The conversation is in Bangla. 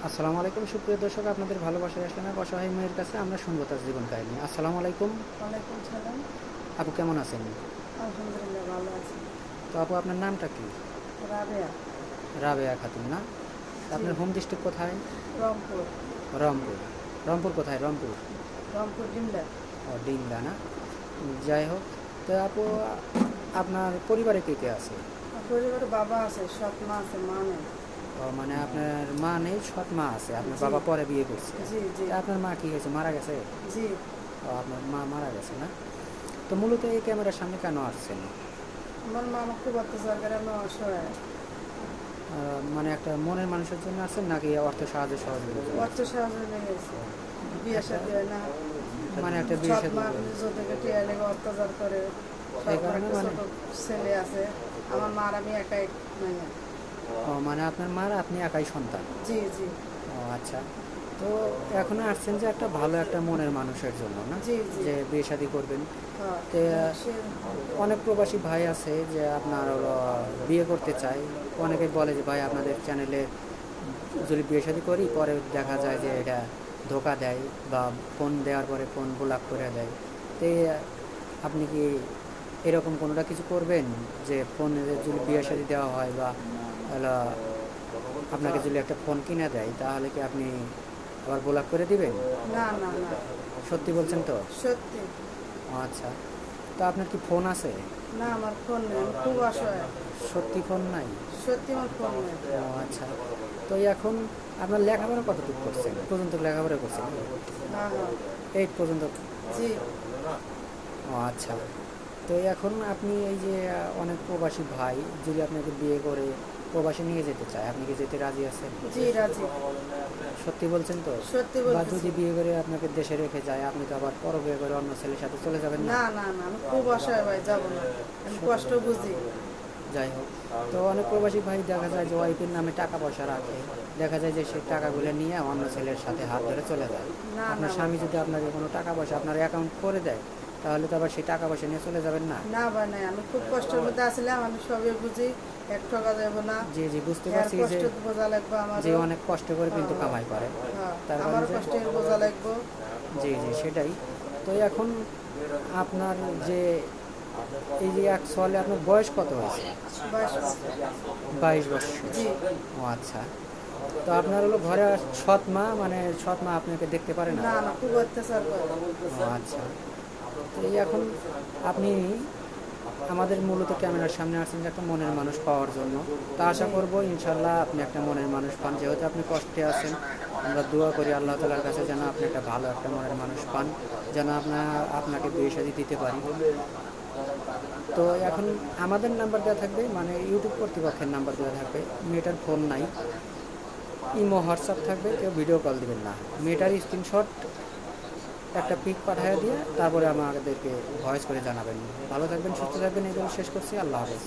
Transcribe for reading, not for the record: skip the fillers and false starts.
আসসালামু আলাইকুম সুপ্রিয় দর্শক, আপনাদের ভালোবাসায় আসলাম এক অসহায় মেয়ের কাছে। আমরা শুনবো তার জীবন কাহিনী। আসসালামু আলাইকুম। ওয়ালাইকুম সালাম। আপু কেমন আছেন? আলহামদুলিল্লাহ ভালো আছি। তো আপু, আপনার নামটা কি? রাবেয়া। রাবেয়া খাতুন না? তা জি। আপনার হোম ডিস্ট্রিক্ট কোথায়? রংপুর। রংপুর। রংপুর কোথায়? রংপুর রংপুর ডিমলা। ও ডিমলা না? যাই হোক। তো আপু, আপনার পরিবারে কে কে আছে? আর পরিবারে বাবা আছে, সৎ মা আছে, মা নেই। ও মানে আপনার মা নেই, সৎ মা আছে। আপনার জি বাবা পরে বিয়ে করছে। জি জি তা আপনার মা কি হয়েছে, মারা গেছে? জি। ও আপনার মা মারা গেছে না? তো মূলত এই ক্যামেরার সামনে কেন আসছেন? আমার মা আমাকে খুব অত্যাচার করে, আমি অসহায়। মানে একটা মনের মানুষের জন্য আছেন নাকি অর্থ সাহায্য সহযোগিতার জন্য অর্থ আছেন? সাহায্য লেগেছে, বিয়ে একটা শাদী হয় না। মানে একটা বিয়ে সৎ শাদী মা করে। নিজে থেকে টিয়া লেগে অত্যাচার করে। এই সৎ মা কারণে একটা মানে, ছোট ছেলে আছে। আমার মার আমি একাই মাইয়া। ও মানে আপনার মার আপনি একাই সন্তান? জি জি ও আচ্ছা। তো এখন আসছেন যে একটা ভালো একটা মনের মানুষের জন্য না, জি জি। যে বিয়ে শাদী করবেন। হ্যাঁ। তো সে অনেক প্রবাসী ভাই আছে যে আপনার হলো বিয়ে করতে চায়। অনেকে বলে যে ভাই, আপনাদের চ্যানেলে যদি বিয়ে শাদী করি, পরে দেখা যায় যে এটা ধোকা দেয় বা ফোন দেওয়ার পরে ফোন ব্লক করে দেয়। তো আপনি কি এরকম কোনোটা কিছু করবেন, যে ফোনে যদি বিয়ে শাদী দেওয়া হয় বা হলো আপনাকে যদি একটা ফোন কিনে দেয়, তাহলে কি আপনি আবার ব্লক করে দিবেন? না না না, সত্যি বলছেন তো? সত্যি। ও আচ্ছা। তো আপনার কি ফোন আছে? না, আমার ফোন নেই, আমি খুব অসহায়। সত্যি ফোন নাই? সত্যি আমার ফোন নেই। ও আচ্ছা। তো এখন আপনার লেখাপড়া কতটুকু করছেন, পর্যন্ত লেখাপড়া করছেন? হ্যাঁ হ্যাঁ। 8 পর্যন্ত? জি ও আচ্ছা। তো এখন আপনি এই যে অনেক প্রবাসী ভাই যদি আপনাকে বিয়ে করে প্রবাসে নিয়ে যেতে চায়, আপনি কি যেতে রাজি আছেন? জি রাজি। সত্যি বলছেন তো? সত্যি বা বলতেছি। যদি বিয়ে করে আপনাকে দেশে রেখে যায়, আপনি তো আবার পর বিয়ে করে অন্য ছেলের সাথে চলে যাবেন না? না না না, আমি খুব অসহায় ভাই, যাবো না। আমি কষ্ট বুঝি। যাই হোক। তো অনেক প্রবাসী ভাই দেখা যায় যে ওয়াইফের নামে টাকা পয়সা রাখে, দেখা যায় যে সেই টাকাগুলো নিয়ে অন্য ছেলের সাথে হাত ধরে চলে যায়। না না আপনার ভাই। স্বামী যদি আপনাকে কোনো টাকা পয়সা আপনার অ্যাকাউন্ট করে দেয়, তাহলে তো আবার সেই টাকা পয়সা নিয়ে চলে যাবেন না? না ভাই নাই, আমি খুব কষ্টের মধ্যে আসলাম, আমি সবই বুঝি। এক ঠকা যাবো না। জি জি, বুঝতে এর পারছি যে কষ্ট বোঝা লাগবে যে আমারও। অনেক কষ্ট করে হ্যাঁ কিন্তু হ্যাঁ কামাই করে। হ্যাঁ, তার কারণে আমারও যে, কষ্টের বোঝা লাগবে। জি জি সেটাই। তো এখন আপনার যে এই যে এক সালে আপনার বয়স কত হয়েছে? 22 বছর। 22 বছর। জি। ও আচ্ছা। তো আপনার হলো ঘরে সৎ মা, মানে সৎ মা আপনাকে দেখতে পারে না? না না, খুব অত্যাচার করে। ও আচ্ছা। তো এই এখন আপনি আমাদের মূলত ক্যামেরার সামনে আসছেন যে একটা মনের মানুষ পাওয়ার জন্য। তা আশা জি করব ইনশাল্লাহ আপনি একটা মনের মানুষ পান। যেহেতু আপনি কষ্টে আছেন, আমরা দোয়া করি আল্লাহ তালার কাছে যেন আপনি একটা ভালো একটা মনের মানুষ পান, যেন আপনাকে বিয়ে শাদী দিতে পারি। তো এখন আমাদের নাম্বার দেওয়া থাকবে, মানে ইউটিউব কর্তৃপক্ষের নাম্বার দেওয়া থাকবে। মেয়েটার ফোন নাই, ইমো হোয়াটসঅ্যাপ থাকবে, কেউ ভিডিও কল দিবেন না। মেয়েটার স্ক্রিনশট একটা পিক পাঠিয়ে দিয়ে তারপরে আমাদেরকে ভয়েস করে জানাবেন। ভালো থাকবেন, সুস্থ থাকবেন, এই বলে শেষ করছি। আল্লাহ হাফেজ।